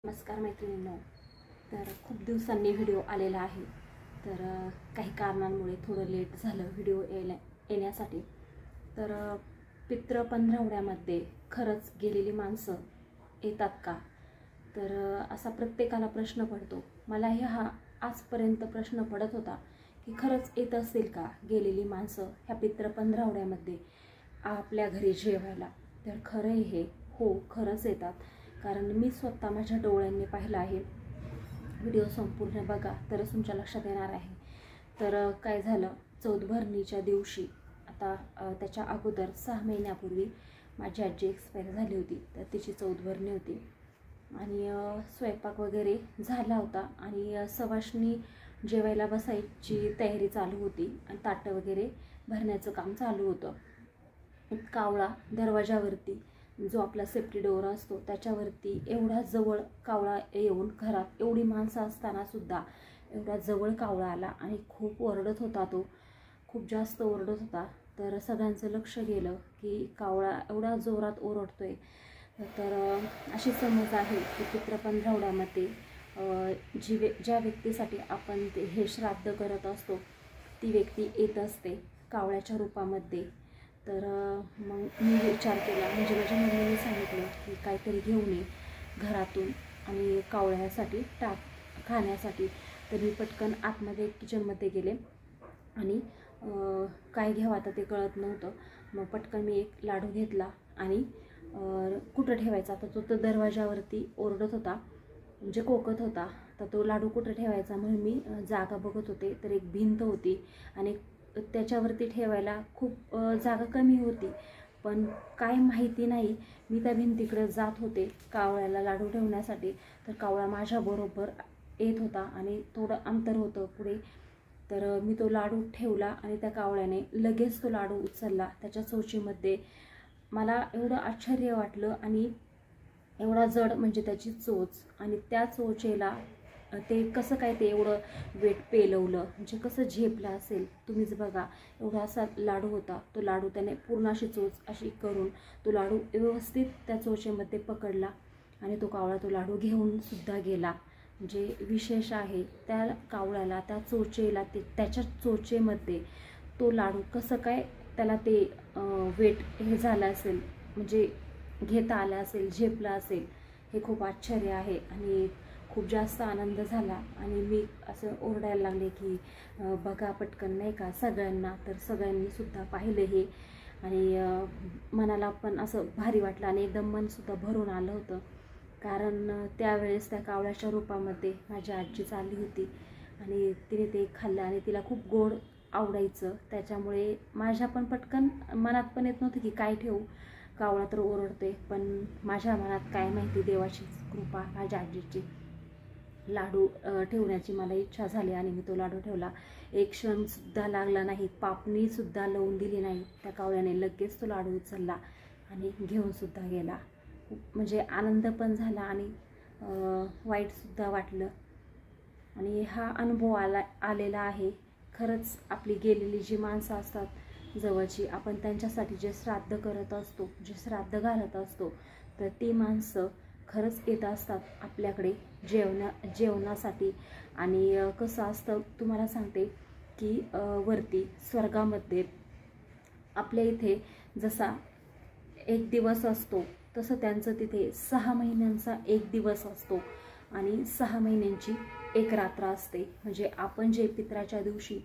नमस्कार मैत्रिणींनो. तर खूप दिवसांनी व्हिडिओ आलेला आहे. तर काही कारणांमुळे थोडं लेट झालं व्हिडिओ येण्यासाठी. तर पितृ पंधरवड्यामध्ये खरंच गेलेली माणसं येतात का? तर असा प्रत्येकाला प्रश्न पडतो. मलाही हा आजपर्यंत प्रश्न पडत होता की खरंच येत असेल का गेलेली माणसं ह्या पितृ पंधरवड्यामध्ये आपल्या घरी जेवायला. तर खरं हे हो, खरंच येतात. कारण मी स्वतः माझ्या डोळ्यांनी पाहिलं आहे. व्हिडिओ संपूर्ण बघा तरच तुमच्या लक्षात येणार आहे. तर काय झालं, चौथभरणीच्या दिवशी, आता त्याच्या अगोदर 6 महिन्यापूर्वी माझी आजी एक्सपायर झाली होती. तर तिची चौथभरणी होती आणि स्वयंपाक वगैरे झाला होता आणि सवाष्णी जेवायला बसायची तयारी चालू होती आणि ताटं वगैरे भरण्याचं काम चालू होतं. कावळा दरवाजावरती, जो आपला सेफ्टी डोअर असतो त्याच्यावरती एवढा जवळ कावळा येऊन घरात एवढी माणसं असताना सुद्धा एवढा जवळ कावळा आला आणि खूप ओरडत होता. तो खूप जास्त ओरडत होता. तर सगळ्यांचं लक्ष गेलं की कावळा एवढा जोरात ओरडतोय. तर अशी समज आहे की पितृ पंधरवड्यामध्ये ज्या व्यक्तीसाठी आपण हे श्राद्ध करत असतो ती व्यक्ती येत असते कावळ्याच्या रूपामध्ये. तर मग मी विचार केला, म्हणजे माझ्या मम्मीने सांगितलं की काहीतरी घेऊन ये घरातून आणि कावळ्यासाठी खाण्यासाठी. तर मी पटकन आतमध्ये किचनमध्ये गेले आणि काय घ्यावं आता ते कळत नव्हतं. मग पटकन मी एक लाडू घेतला आणि कुठं ठेवायचा, तर तो दरवाजावरती ओरडत होता, म्हणजे कोकत होता. तर तो लाडू कुठं ठेवायचा म्हणून मी जागा बघत होते. तर एक भिंत होती आणि त्याच्यावरती ठेवायला खूप जागा कमी होती. पण काय माहिती नाही, मी त्या भिंतीकडे जात होते कावळ्याला लाडू ठेवण्यासाठी. तर कावळा माझ्याबरोबर येत होता आणि थोडं अंतर होतं पुढे. तर मी तो लाडू ठेवला आणि त्या कावळ्याने लगेच तो लाडू उचलला त्याच्या चोचीमध्ये. मला एवढं आश्चर्य वाटलं आणि एवढा जड म्हणजे त्याची चोच, आणि त्या चोचेला ते कसं काय ते एवढं वेट पेलवलं, म्हणजे कसं झेपलं असेल तुम्हीच बघा. एवढा असा लाडू होता. तो लाडू त्याने पूर्ण अशी चोच अशी करून तो लाडू व्यवस्थित त्या चोचेमध्ये पकडला आणि तो कावळा तो लाडू घेऊन सुद्धा गेला. म्हणजे विशेष आहे, त्या कावळ्याला त्या चोचेला त्याच्या चोचेमध्ये तो लाडू कसं काय त्याला ते वेट हे झालं असेल, म्हणजे घेता आलं असेल, झेपलं असेल. हे खूप आश्चर्य आहे आणि खूप जास्त आनंद झाला. आणि मी असं ओरडायला लागले की बघा पटकन, नाही का, सगळ्यांना. तर सगळ्यांनी सुद्धा पाहिलं हे आणि मनाला पण असं भारी वाटलं आणि एकदम मनसुद्धा भरून आलं होतं. कारण त्यावेळेस त्या कावळ्याच्या रूपामध्ये माझी आजी चालली होती आणि तिने ते खाल्लं आणि तिला खूप गोड आवडायचं. त्याच्यामुळे माझ्या पण पटकन मनात पण येत नव्हतं की काय ठेवू, कावळा तर ओरडते. पण माझ्या मनात काय माहिती, देवाची कृपा, माझ्या आजीची, लाडू ठेवण्याची मला इच्छा झाली आणि मी तो लाडू ठेवला. एक क्षणसुद्धा लागला नाही, पापणीसुद्धा लावून दिली नाही. त्या कावळ्याने लगेच तो लाडू उचलला आणि घेऊनसुद्धा गेला. म्हणजे आनंद पण झाला आणि वाईटसुद्धा वाटलं. आणि हा अनुभव आलेला आहे. खरंच आपली गेलेली जी माणसं असतात जवळची, आपण त्यांच्यासाठी जे श्राद्ध करत असतो, जे श्राद्ध घालत असतो, तर ती माणसं खरंच येत असतात आपल्याकडे जेवणासाठी. आणि कसं असतं तुम्हाला सांगते की वरती स्वर्गामध्ये आपल्या इथे जसा एक दिवस असतो तसं त्यांचं तिथे 6 महिन्यांचा एक दिवस असतो आणि 6 महिन्यांची एक रात्र असते. म्हणजे आपण जे पित्राच्या दिवशी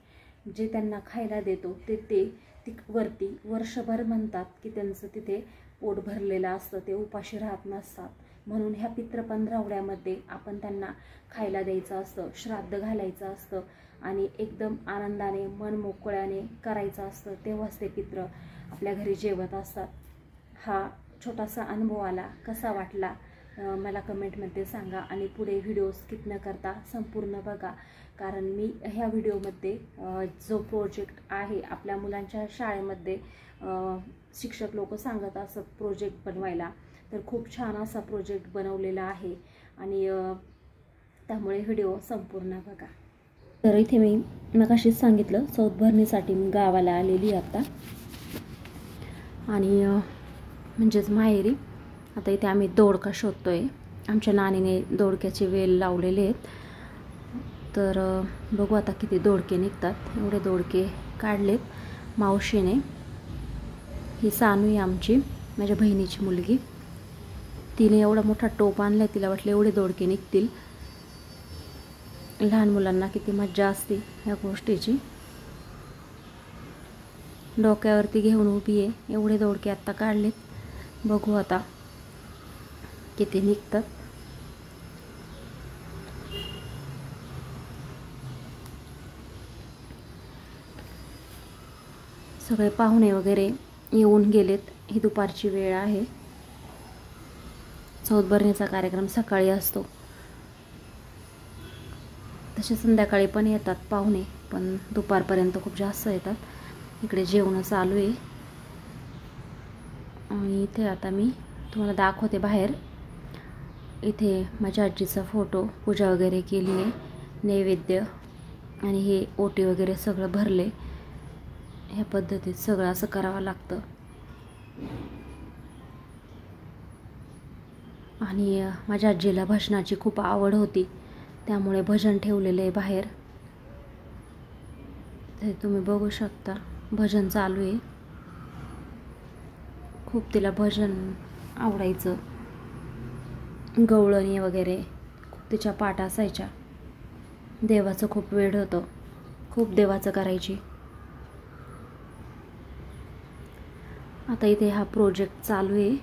जे त्यांना खायला देतो ते वरती वर्षभर म्हणतात की त्यांचं तिथे पोट भरलेलं असतं, ते उपाशी राहत नसतात. म्हणून ह्या पितृ पंधरवड्यामध्ये आपण त्यांना खायला द्यायचं असतं, श्राद्ध घालायचं असतं आणि एकदम आनंदाने मन मोकळ्याने करायचं असतं. तेव्हाच ते पितृ आपल्या घरी जेवत असतात. हा छोटासा अनुभव आला, कसा वाटला मला कमेंटमध्ये सांगा आणि पुढे व्हिडिओ स्किप न करता संपूर्ण बघा. कारण मी ह्या व्हिडिओमध्ये जो प्रोजेक्ट आहे आपल्या मुलांच्या शाळेमध्ये शिक्षक लोक सांगत असत प्रोजेक्ट बनवायला, तर खूप छान असा प्रोजेक्ट बनवलेला आहे आणि त्यामुळे व्हिडिओ संपूर्ण बघा. तर इथे मी मगाशीच सांगितलं चौथभरणीसाठी मी गावाला आलेली आता, आणि म्हणजेच माहेरी. आता इथे आम्ही दोडका शोधतोय आमच्या नानीने दोडक्याचे वेल लावलेले आहेत. तर बघू आता किती दोडके निघतात. एवढे दोडके काढलेत मावशीने. ही सानू आहे आमची, माझ्या बहिणीची मुलगी. तिने एवढा मोठा टोप आणला आहे, तिला वाटलं एवढे दोडके निघतील. लहान मुलांना किती मज्जा असते ह्या गोष्टीची. डोक्यावरती घेऊन उभी आहे. एवढे दोडके आत्ता काढलेत. बघू आता किती निघतात. सगळे पाहुणे वगैरे येऊन गेलेत. ही दुपारची वेळ आहे. चौथभरणीचा कार्यक्रम सकाळी असतो, तसे संध्याकाळी पण येतात पाहुणे, पण दुपारपर्यंत खूप जास्त येतात. इकडे जेवण चालू आहे आणि इथे आता मी तुम्हाला दाखवते बाहेर. इथे माझ्या आजीचा फोटो, पूजा वगैरे केली आहे, नैवेद्य आणि हे ओटी वगैरे सगळं भरले. ह्या पद्धतीत सगळं असं करावं लागतं. आणि माझ्या आजीला भजनाची खूप आवड होती, त्यामुळे भजन ठेवलेलं आहे बाहेर. ते तुम्ही बघू शकता, भजन चालू आहे. खूप तिला भजन आवडायचं. गवळणी वगैरे खूप तिच्या पाठ असायच्या. देवाचं खूप वेड होतं, खूप देवाचं करायची. आता इथे हा प्रोजेक्ट चालू आहे.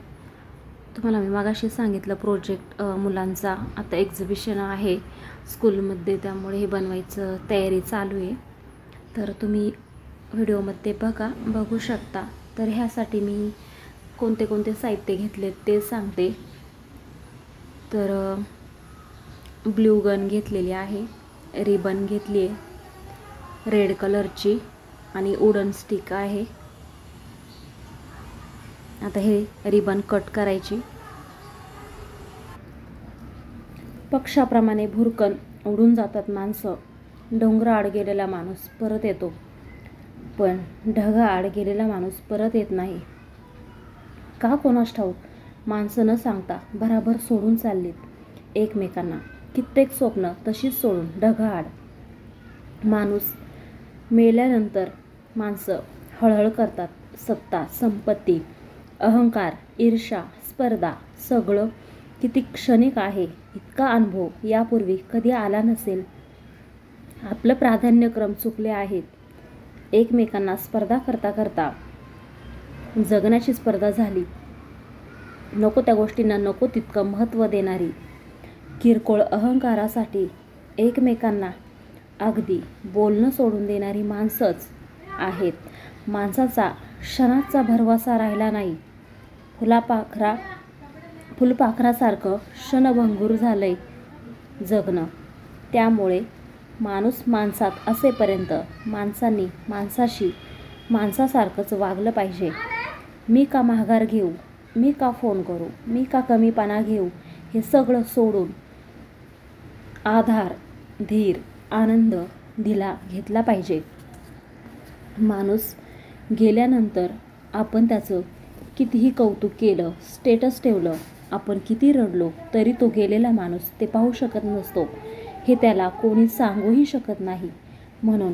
तुम्हाला मी मागाशी सांगितलं प्रोजेक्ट मुलांचा. आता एक्झिबिशन आहे स्कूलमध्ये, त्यामुळे हे बनवायचं तयारी चालू आहे. तर तुम्ही व्हिडिओमध्ये बघू शकता. तर ह्यासाठी मी कोणते कोणते साहित्य घेतले ते सांगते. तर ब्ल्यू गन घेतलेली आहे, रिबन घेतली आहे रेड कलरची आणि वुडन स्टिक आहे. आता हे रिबन कट करायची. पक्षाप्रमाणे भुरकन उडून जातात माणसं. डोंगराआड गेलेला माणूस परत येतो, पण ढगाआड गेलेला माणूस परत येत नाही. का कोणास ठाऊक, माणसं न सांगता भराभर सोडून चाललीत एकमेकांना. कित्येक स्वप्न तशीच सोडून ढगाआड. माणूस मेल्यानंतर माणसं हळहळ करतात. सत्ता, संपत्ती, अहंकार, ईर्ष्या, स्पर्धा सगळं किती क्षणिक आहे. इतका अनुभव यापूर्वी कधी आला नसेल. आपलं प्राधान्यक्रम चुकले आहेत. एकमेकांना स्पर्धा करता करता जगण्याची स्पर्धा झाली. नको त्या गोष्टींना नको तितकं महत्त्व देणारी, किरकोळ अहंकारासाठी एकमेकांना अगदी बोलणं सोडून देणारी माणसंच आहेत. माणसाचा क्षणाचा भरवसा राहिला नाही. फुलपाखरासारखं क्षणभंगूर झालंय जगणं. त्यामुळे माणूस माणसात असेपर्यंत माणसांनी माणसाशी माणसासारखंच वागलं पाहिजे. मी का माघार घेऊ, मी का फोन करू, मी का कमीपणा घेऊ, हे सगळं सोडून आधार, धीर, आनंद घेतला पाहिजे. माणूस गेल्यानंतर आपण त्याचं कितीही कौतुक केलं, स्टेटस ठेवलं, आपण किती रडलो, तरी तो गेलेला माणूस ते पाहू शकत नसतो. हे त्याला कोणी सांगूही शकत नाही. म्हणून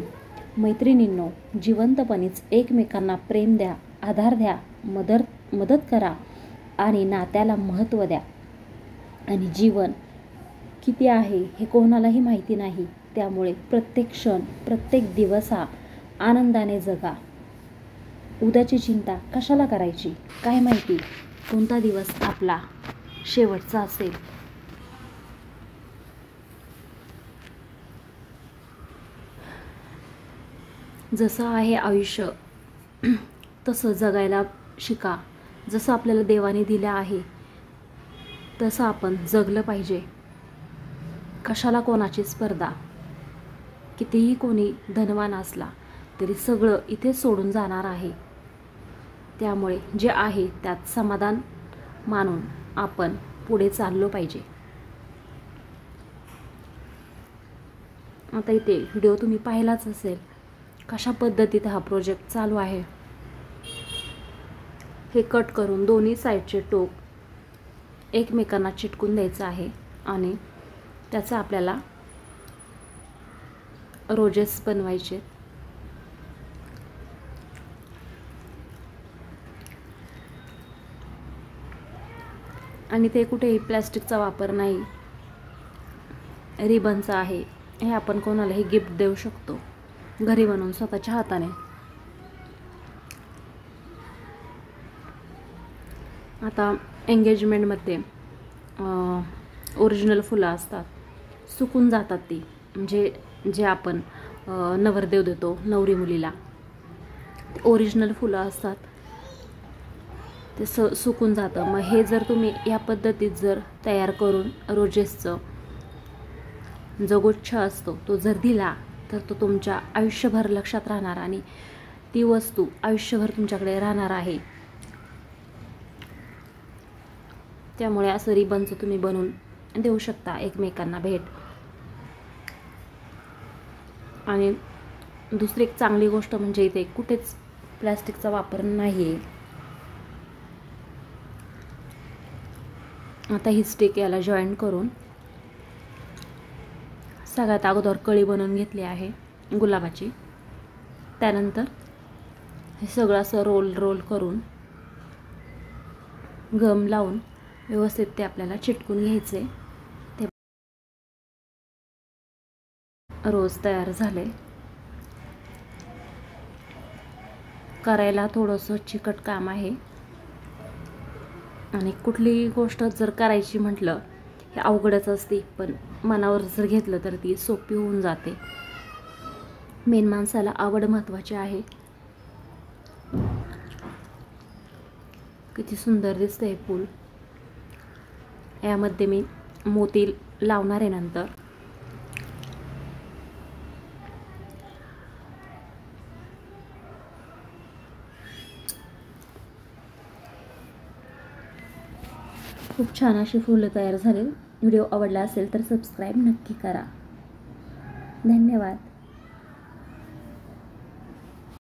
मैत्रिणींनो, जिवंतपणीच एकमेकांना प्रेम द्या, आधार द्या, मदत करा आणि नात्याला महत्त्व द्या. आणि जीवन किती आहे हे कोणालाही माहिती नाही. त्यामुळे प्रत्येक क्षण, प्रत्येक दिवस हा आनंदाने जगा. उद्याची चिंता कशाला करायची, काय माहिती कोणता दिवस आपला शेवटचा असेल. जसं आहे आयुष्य तसं जगायला शिका. जसं आपल्याला देवाने दिलं आहे तसं आपण जगलं पाहिजे. कशाला कोणाची स्पर्धा. कितीही कोणी धनवान असला तरी सगळं इथे सोडून जाणार आहे. त्यामुळे जे आहे त्यात समाधान मानून आपण पुढे चाललो पाहिजे. आता इथे व्हिडिओ तुम्ही पाहिलाच असेल कशा पद्धतीत हा प्रोजेक्ट चालू आहे. हे कट करून दोन्ही साईडचे टोक एकमेकांना चिटकून द्यायचं आहे आणि त्याचा आपल्याला रोजेस बनवायचे. आणि ते कुठेही प्लॅस्टिकचा वापर नाही, रिबनचा आहे. हे आपण कोणालाही गिफ्ट देऊ शकतो घरी बनवून स्वतःच्या हाताने. आता एंगेजमेंटमध्ये ओरिजिनल फुलं असतात, सुकून जातात ती, म्हणजे जे आपण नवरदेव देतो नवरी मुलीला, ते ओरिजिनल फुलं असतात, ते सुकून जातं. मग हे जर तुम्ही या पद्धतीत जर तयार करून रोजेसचं जो गुच्छ असतो तो जर दिला तर तो तुमच्या आयुष्यभर लक्षात राहणार आणि ती वस्तू आयुष्यभर तुमच्याकडे राहणार आहे. त्यामुळे असं रिबनचं तुम्ही बनवून देऊ शकता एकमेकांना भेट. आणि दुसरी एक चांगली गोष्ट म्हणजे इथे कुठेच प्लॅस्टिकचा वापर नाही आहे. आता ही स्टिक याला जॉईन करून सगळ्यात अगोदर कळी बनवून घेतली आहे गुलाबाची. त्यानंतर हे सगळं असं रोल करून गम लावून व्यवस्थित ते आपल्याला चिटकून घ्यायचे. ते रोज तयार झाले. करायला थोडंसं चिकट काम आहे आणि कुठलीही गोष्ट जर करायची म्हटलं हे अवघडच असते, पण मनावर जर घेतलं तर ती सोपी होऊन जाते. मेन माणसाला आवड महत्त्वाची आहे. किती सुंदर दिसतं हे फूल. यामध्ये मी मोती लावणार आहे नंतर. खूप छान अशी फुलं तयार झाली. व्हिडिओ आवडला असेल तर सबस्क्राईब नक्की करा. धन्यवाद.